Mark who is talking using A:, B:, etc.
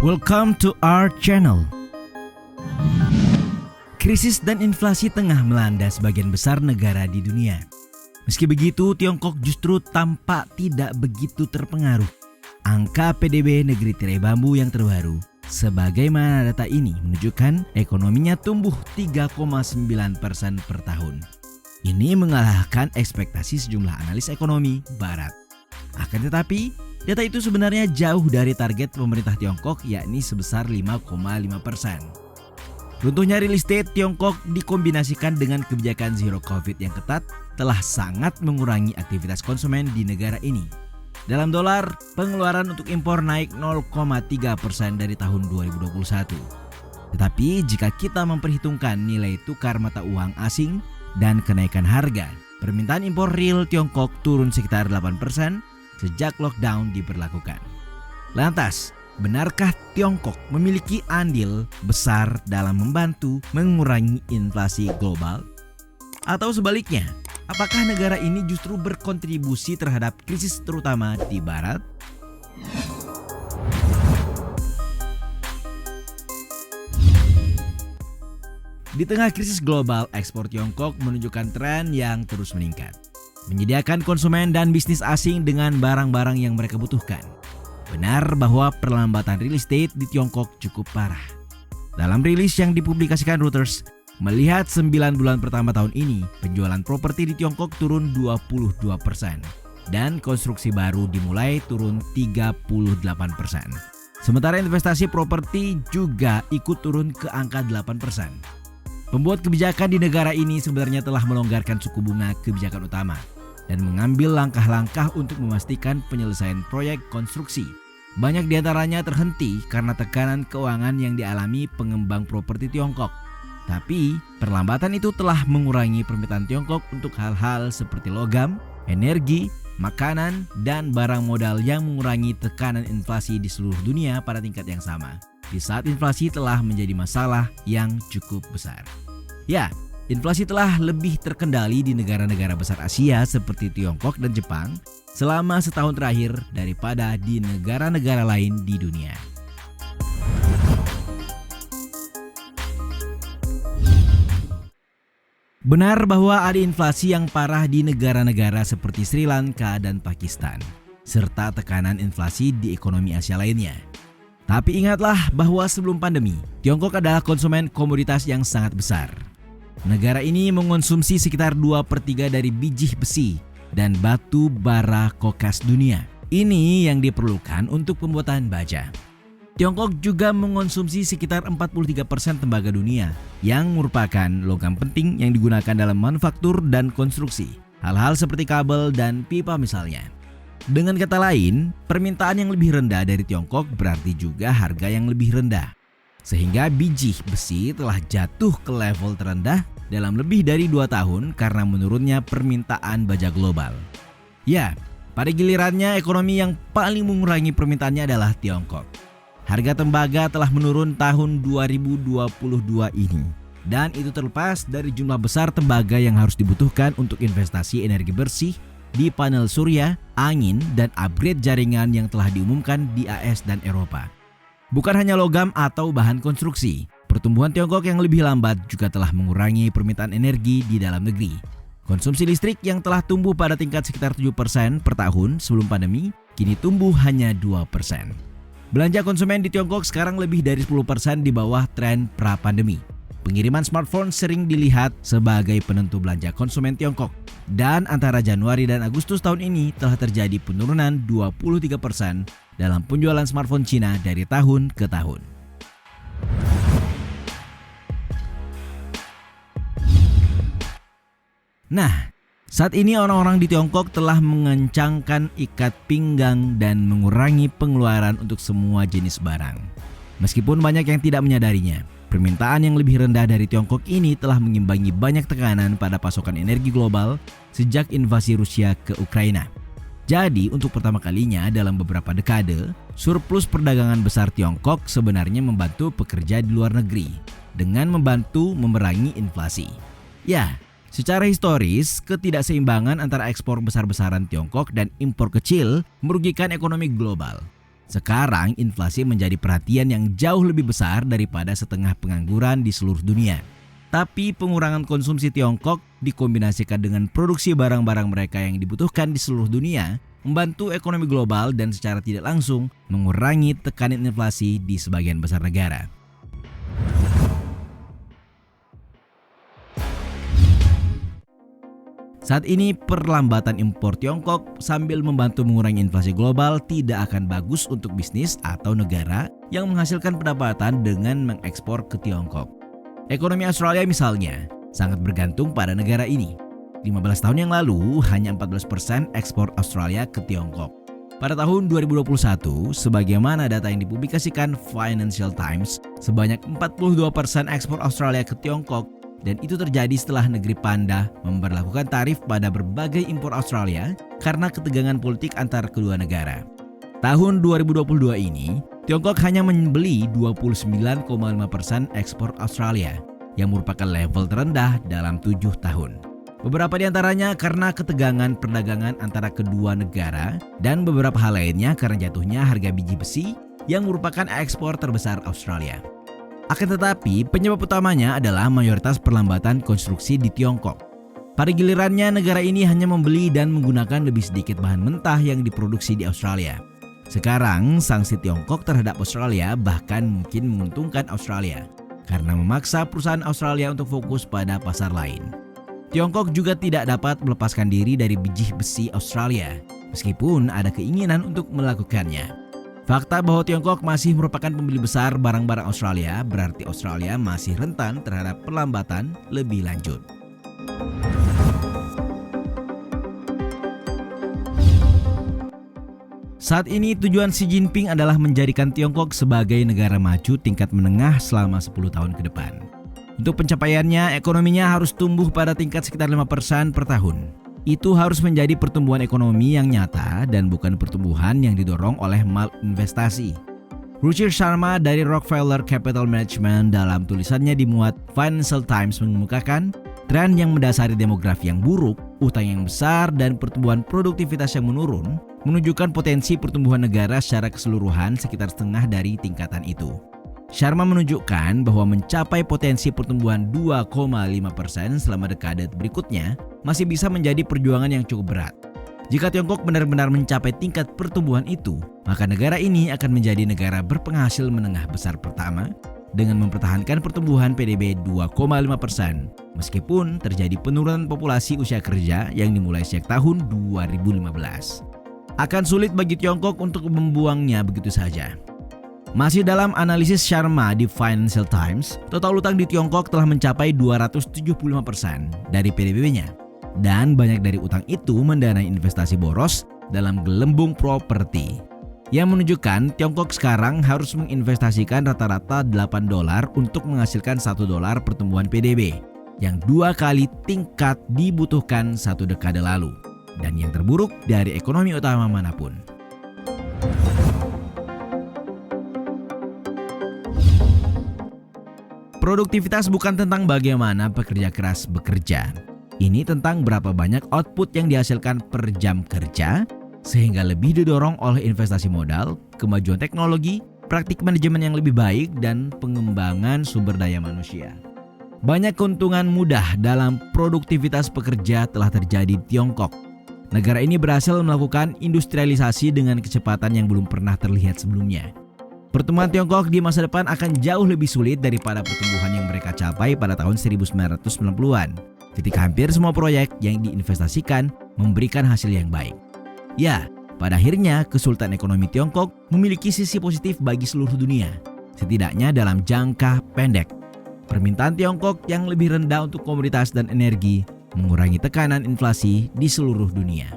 A: Welcome to our channel. Krisis dan inflasi tengah melanda sebagian besar negara di dunia. Meski begitu, Tiongkok justru tampak tidak begitu terpengaruh. Angka PDB negeri tirai bambu yang terbaru, sebagaimana data ini menunjukkan ekonominya tumbuh 3,9% per tahun. Ini mengalahkan ekspektasi sejumlah analis ekonomi barat. Akan tetapi, data itu sebenarnya jauh dari target pemerintah Tiongkok, yakni sebesar 5,5%. Runtuhnya real estate Tiongkok dikombinasikan dengan kebijakan zero COVID yang ketat telah sangat mengurangi aktivitas konsumen di negara ini. Dalam dolar, pengeluaran untuk impor naik 0,3% dari tahun 2021. Tetapi jika kita memperhitungkan nilai tukar mata uang asing dan kenaikan harga, permintaan impor real Tiongkok turun sekitar 8% sejak lockdown diberlakukan. Lantas, benarkah Tiongkok memiliki andil besar dalam membantu mengurangi inflasi global? Atau sebaliknya, apakah negara ini justru berkontribusi terhadap krisis terutama di Barat? Di tengah krisis global, ekspor Tiongkok menunjukkan tren yang terus meningkat, menyediakan konsumen dan bisnis asing dengan barang-barang yang mereka butuhkan. Benar bahwa perlambatan real estate di Tiongkok cukup parah. Dalam rilis yang dipublikasikan Reuters, melihat 9 bulan pertama tahun ini, penjualan properti di Tiongkok turun 22% dan konstruksi baru dimulai turun 38%. Sementara investasi properti juga ikut turun ke angka 8%. Pembuat kebijakan di negara ini sebenarnya telah melonggarkan suku bunga kebijakan utama dan mengambil langkah-langkah untuk memastikan penyelesaian proyek konstruksi. Banyak diantaranya terhenti karena tekanan keuangan yang dialami pengembang properti Tiongkok. Tapi, perlambatan itu telah mengurangi permintaan Tiongkok untuk hal-hal seperti logam, energi, makanan, dan barang modal yang mengurangi tekanan inflasi di seluruh dunia pada tingkat yang sama, di saat inflasi telah menjadi masalah yang cukup besar. Ya, inflasi telah lebih terkendali di negara-negara besar Asia seperti Tiongkok dan Jepang selama setahun terakhir daripada di negara-negara lain di dunia. Benar bahwa ada inflasi yang parah di negara-negara seperti Sri Lanka dan Pakistan, serta tekanan inflasi di ekonomi Asia lainnya. Tapi ingatlah bahwa sebelum pandemi, Tiongkok adalah konsumen komoditas yang sangat besar. Negara ini mengonsumsi sekitar 2/3 dari biji besi dan batu bara kokas dunia. Ini yang diperlukan untuk pembuatan baja. Tiongkok juga mengonsumsi sekitar 43% tembaga dunia yang merupakan logam penting yang digunakan dalam manufaktur dan konstruksi. Hal-hal seperti kabel dan pipa misalnya. Dengan kata lain, permintaan yang lebih rendah dari Tiongkok berarti juga harga yang lebih rendah. Sehingga biji besi telah jatuh ke level terendah dalam lebih dari 2 tahun karena menurunnya permintaan baja global. Ya, pada gilirannya ekonomi yang paling mengurangi permintaannya adalah Tiongkok. Harga tembaga telah menurun tahun 2022 ini. Dan itu terlepas dari jumlah besar tembaga yang harus dibutuhkan untuk investasi energi bersih di panel surya, angin, dan upgrade jaringan yang telah diumumkan di AS dan Eropa. Bukan hanya logam atau bahan konstruksi, pertumbuhan Tiongkok yang lebih lambat juga telah mengurangi permintaan energi di dalam negeri. Konsumsi listrik yang telah tumbuh pada tingkat sekitar 7% per tahun sebelum pandemi, kini tumbuh hanya 2%. Belanja konsumen di Tiongkok sekarang lebih dari 10% di bawah tren pra-pandemi. Pengiriman smartphone sering dilihat sebagai penentu belanja konsumen Tiongkok. Dan antara Januari dan Agustus tahun ini telah terjadi penurunan 23% dalam penjualan smartphone Cina dari tahun ke tahun. Nah, saat ini orang-orang di Tiongkok telah mengencangkan ikat pinggang dan mengurangi pengeluaran untuk semua jenis barang. Meskipun banyak yang tidak menyadarinya, permintaan yang lebih rendah dari Tiongkok ini telah mengimbangi banyak tekanan pada pasokan energi global sejak invasi Rusia ke Ukraina. Jadi, untuk pertama kalinya dalam beberapa dekade, surplus perdagangan besar Tiongkok sebenarnya membantu pekerja di luar negeri dengan membantu memerangi inflasi. Ya, secara historis, ketidakseimbangan antara ekspor besar-besaran Tiongkok dan impor kecil merugikan ekonomi global. Sekarang inflasi menjadi perhatian yang jauh lebih besar daripada setengah pengangguran di seluruh dunia. Tapi pengurangan konsumsi Tiongkok dikombinasikan dengan produksi barang-barang mereka yang dibutuhkan di seluruh dunia, membantu ekonomi global dan secara tidak langsung mengurangi tekanan inflasi di sebagian besar negara. Saat ini perlambatan impor Tiongkok sambil membantu mengurangi inflasi global tidak akan bagus untuk bisnis atau negara yang menghasilkan pendapatan dengan mengekspor ke Tiongkok. Ekonomi Australia misalnya sangat bergantung pada negara ini. 15 tahun yang lalu hanya 14% ekspor Australia ke Tiongkok. Pada tahun 2021, sebagaimana data yang dipublikasikan Financial Times, sebanyak 42% ekspor Australia ke Tiongkok. Dan itu terjadi setelah negeri Panda memberlakukan tarif pada berbagai impor Australia karena ketegangan politik antar kedua negara. Tahun 2022 ini, Tiongkok hanya membeli 29,5% ekspor Australia, yang merupakan level terendah dalam 7 tahun. Beberapa di antaranya karena ketegangan perdagangan antara kedua negara dan beberapa hal lainnya karena jatuhnya harga biji besi yang merupakan ekspor terbesar Australia. Akan tetapi, penyebab utamanya adalah mayoritas perlambatan konstruksi di Tiongkok. Pada gilirannya, negara ini hanya membeli dan menggunakan lebih sedikit bahan mentah yang diproduksi di Australia. Sekarang, sanksi Tiongkok terhadap Australia bahkan mungkin menguntungkan Australia karena memaksa perusahaan Australia untuk fokus pada pasar lain. Tiongkok juga tidak dapat melepaskan diri dari biji besi Australia, meskipun ada keinginan untuk melakukannya. Fakta bahwa Tiongkok masih merupakan pembeli besar barang-barang Australia berarti Australia masih rentan terhadap perlambatan lebih lanjut. Saat ini tujuan Xi Jinping adalah menjadikan Tiongkok sebagai negara maju tingkat menengah selama 10 tahun ke depan. Untuk pencapaiannya, ekonominya harus tumbuh pada tingkat sekitar 5% per tahun. Itu harus menjadi pertumbuhan ekonomi yang nyata dan bukan pertumbuhan yang didorong oleh malinvestasi. Ruchir Sharma dari Rockefeller Capital Management dalam tulisannya dimuat Financial Times mengemukakan tren yang mendasari demografi yang buruk, utang yang besar, dan pertumbuhan produktivitas yang menurun menunjukkan potensi pertumbuhan negara secara keseluruhan sekitar setengah dari tingkatan itu. Sharma menunjukkan bahwa mencapai potensi pertumbuhan 2,5% selama dekade berikutnya masih bisa menjadi perjuangan yang cukup berat. Jika Tiongkok benar-benar mencapai tingkat pertumbuhan itu, maka negara ini akan menjadi negara berpenghasil menengah besar pertama dengan mempertahankan pertumbuhan PDB 2,5% meskipun terjadi penurunan populasi usia kerja yang dimulai sejak tahun 2015. Akan sulit bagi Tiongkok untuk membuangnya begitu saja. Masih dalam analisis Sharma di Financial Times, total utang di Tiongkok telah mencapai 275% dari PDB-nya. Dan banyak dari utang itu mendanai investasi boros dalam gelembung properti. Yang menunjukkan Tiongkok sekarang harus menginvestasikan rata-rata $8 untuk menghasilkan $1 pertumbuhan PDB, yang 2 kali tingkat dibutuhkan 1 dekade lalu, dan yang terburuk dari ekonomi utama manapun. Produktivitas bukan tentang bagaimana pekerja keras bekerja. Ini tentang berapa banyak output yang dihasilkan per jam kerja, sehingga lebih didorong oleh investasi modal, kemajuan teknologi, praktik manajemen yang lebih baik, dan pengembangan sumber daya manusia. Banyak keuntungan mudah dalam produktivitas pekerja telah terjadi di Tiongkok. Negara ini berhasil melakukan industrialisasi dengan kecepatan yang belum pernah terlihat sebelumnya. Pertumbuhan Tiongkok di masa depan akan jauh lebih sulit daripada pertumbuhan yang mereka capai pada tahun 1990-an, ketika hampir semua proyek yang diinvestasikan memberikan hasil yang baik. Ya, pada akhirnya kesulitan ekonomi Tiongkok memiliki sisi positif bagi seluruh dunia, setidaknya dalam jangka pendek. Permintaan Tiongkok yang lebih rendah untuk komoditas dan energi mengurangi tekanan inflasi di seluruh dunia.